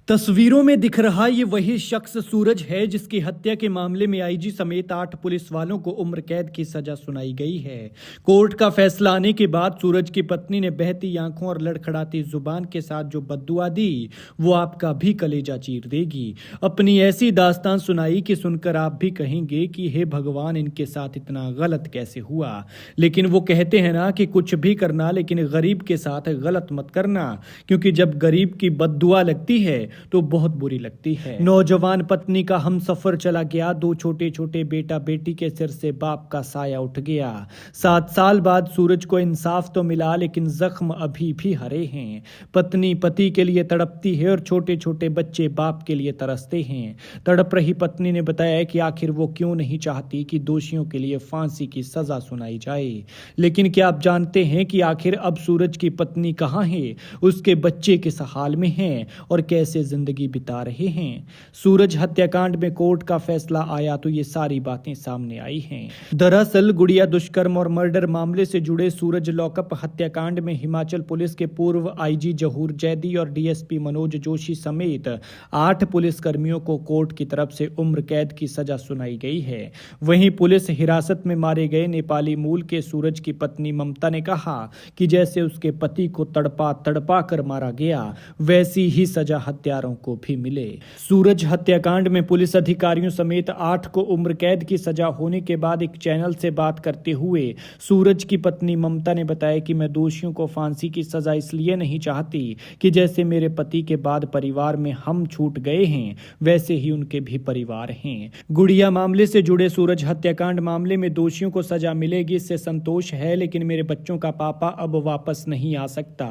तस्वीरों में दिख रहा ये वही शख्स सूरज है जिसकी हत्या के मामले में आईजी समेत 8 पुलिस वालों को उम्र कैद की सजा सुनाई गई है। कोर्ट का फैसला आने के बाद सूरज की पत्नी ने बहती आंखों और लड़खड़ाती जुबान के साथ जो बद्दुआ दी वो आपका भी कलेजा चीर देगी। अपनी ऐसी दास्तान सुनाई कि सुनकर आप भी कहेंगे कि हे भगवान, इनके साथ इतना गलत कैसे हुआ। लेकिन वो कहते हैं ना कि कुछ भी करना लेकिन गरीब के साथ गलत मत करना, क्योंकि जब गरीब की बद्दुआ लगती है तो बहुत बुरी लगती है। नौजवान पत्नी का हम सफर चला गया, 2 छोटे छोटे बेटा बेटी के सिर से बाप का साया उठ गया। 7 साल बाद सूरज को इंसाफ तो मिला, लेकिन जख्म अभी भी हरे हैं। पत्नी पति के लिए तड़पती है और छोटे छोटे बच्चे बाप के लिए तरसते हैं। तड़प रही पत्नी ने बताया कि आखिर वो क्यों नहीं चाहती कि दोषियों के लिए फांसी की सजा सुनाई जाए। लेकिन क्या आप जानते हैं कि आखिर अब सूरज की पत्नी कहाँ है, उसके बच्चे किस हाल में हैं और कैसे जिंदगी बिता रहे हैं। सूरज हत्याकांड में कोर्ट का फैसला आया तो ये सारी बातें सामने आई हैं। दरअसल गुड़िया दुष्कर्म और मर्डर मामले से जुड़े सूरज लॉकअप हत्याकांड में हिमाचल पुलिस के पूर्व आईजी जहूर जैदी और डीएसपी मनोज जोशी समेत 8 पुलिस कर्मियों को कोर्ट की तरफ से उम्र कैद की सजा सुनाई गई है। वहीं पुलिस हिरासत में मारे गए नेपाली मूल के सूरज की पत्नी ममता ने कहा कि जैसे उसके पति को तड़पा तड़पा कर मारा गया, वैसी ही सजा हत्यारों को भी मिले। सूरज हत्याकांड में पुलिस अधिकारियों समेत 8 को उम्र कैद की सजा होने के बाद एक चैनल से बात करते हुए सूरज की पत्नी ममता ने बताया कि मैं दोषियों को फांसी की सजा इसलिए नहीं चाहती कि जैसे मेरे पति के बाद परिवार में हम छूट गए हैं, वैसे ही उनके भी परिवार हैं। गुड़िया मामले से जुड़े सूरज हत्याकांड मामले में दोषियों को सजा मिलेगी, इससे संतोष है, लेकिन मेरे बच्चों का पापा अब वापस नहीं आ सकता।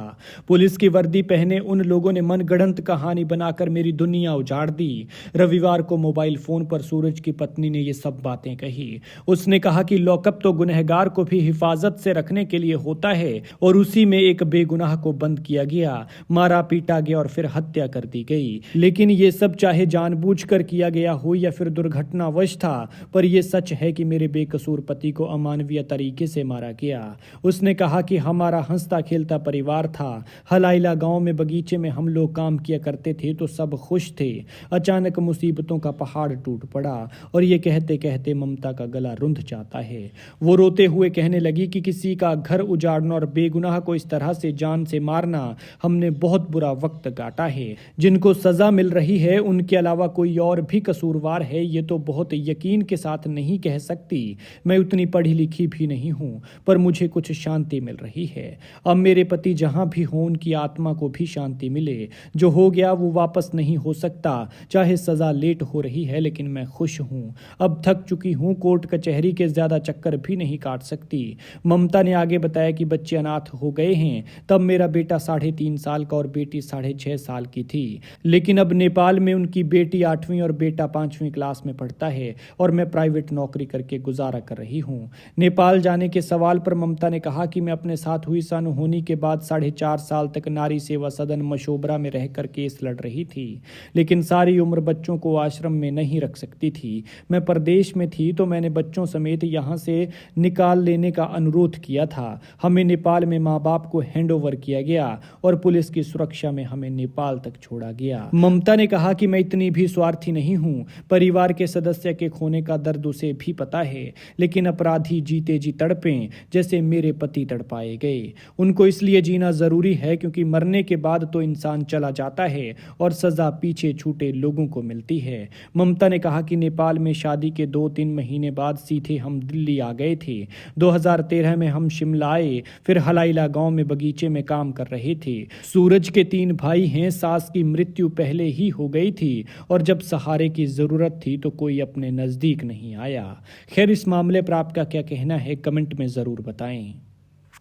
पुलिस की वर्दी पहने उन लोगों ने मनगढ़ंत कहानी बनाकर मेरी दुनिया उजाड़ दी। रविवार को मोबाइल फोन पर सूरज की पत्नी ने ये सब बातें कही। उसने कहा कि लॉकअप तो गुनहगार को भी हिफाजत से रखने के लिए होता है और उसी में एक बेगुनाह को बंद किया गया, मारा पीटा गया और फिर हत्या कर दी गई। लेकिन ये सब चाहे जानबूझकर किया गया हो या फिर दुर्घटनावश था, पर यह सच है कि मेरे बेकसूर पति को अमानवीय तरीके से मारा गया। उसने कहा कि हमारा हंसता खेलता परिवार था। हलाइला गांव में बगीचे में हम लोग काम किया करते थे तो सब खुश थे। अचानक मुसीबतों का पहाड़ टूट पड़ा और ये कहते कहते ममता का गला रुंध जाता है। वो रोते हुए कहने लगी कि किसी का घर उजाड़ना और बेगुनाह को इस तरह से जान से मारना, हमने बहुत बुरा वक्त काटा है। जिनको सजा मिल रही है उनके अलावा कोई और भी कसूरवार है, ये तो बहुत यकीन के साथ नहीं कह सकती। मैं उतनी पढ़ी लिखी भी नहीं हूँ, पर मुझे कुछ शांति मिल रही है। अब मेरे पति जहाँ भी हों उनकी आत्मा को भी शांति मिले। जो हो गया वो वापस नहीं हो सकता, चाहे सजा लेट हो रही है, लेकिन मैं खुश हूं। अब थक चुकी हूं, कोर्ट कचहरी के ज्यादा चक्कर भी नहीं काट सकती। ममता ने आगे बताया कि बच्चे अनाथ हो गए हैं। तब मेरा बेटा 3.5 साल का और बेटी 6.5 साल की थी, लेकिन अब नेपाल में उनकी बेटी 8वीं और बेटा 5वीं क्लास में पढ़ता है और मैं प्राइवेट नौकरी करके गुजारा कर रही हूँ। नेपाल जाने के सवाल पर ममता ने कहा कि मैं अपने साथ हुई अनहोनी के बाद 4.5 साल तक नारी सेवा सदन मशोबरा में रहकर केस लड़ रही थी, लेकिन सारी उम्र बच्चों को आश्रम में नहीं रख सकती थी। मैं परदेश में थी तो मैंने बच्चों समेत यहाँ से निकाल लेने का अनुरोध किया था। हमें नेपाल में माँ बाप को हैंडओवर किया गया और पुलिस की सुरक्षा में हमें नेपाल तक छोड़ा गया। ममता ने कहा कि मैं इतनी भी स्वार्थी नहीं हूँ। परिवार के सदस्य के खोने का दर्द उसे भी पता है, लेकिन अपराधी जीते जी तड़पें जैसे मेरे पति तड़पाए गए। उनको इसलिए जीना जरूरी है क्योंकि मरने के बाद तो इंसान चला जाता है और सजा पीछे छूटे लोगों को मिलती है। ममता ने कहा कि नेपाल में शादी के 2-3 महीने बाद सीधे हम दिल्ली आ गए थे। 2013 में हम शिमला आए, फिर हलाइला गांव में बगीचे में काम कर रहे थे। सूरज के 3 भाई हैं। सास की मृत्यु पहले ही हो गई थी और जब सहारे की जरूरत थी तो कोई अपने नजदीक नहीं आया। खैर, इस मामले पर आपका क्या कहना है, कमेंट में जरूर बताएं।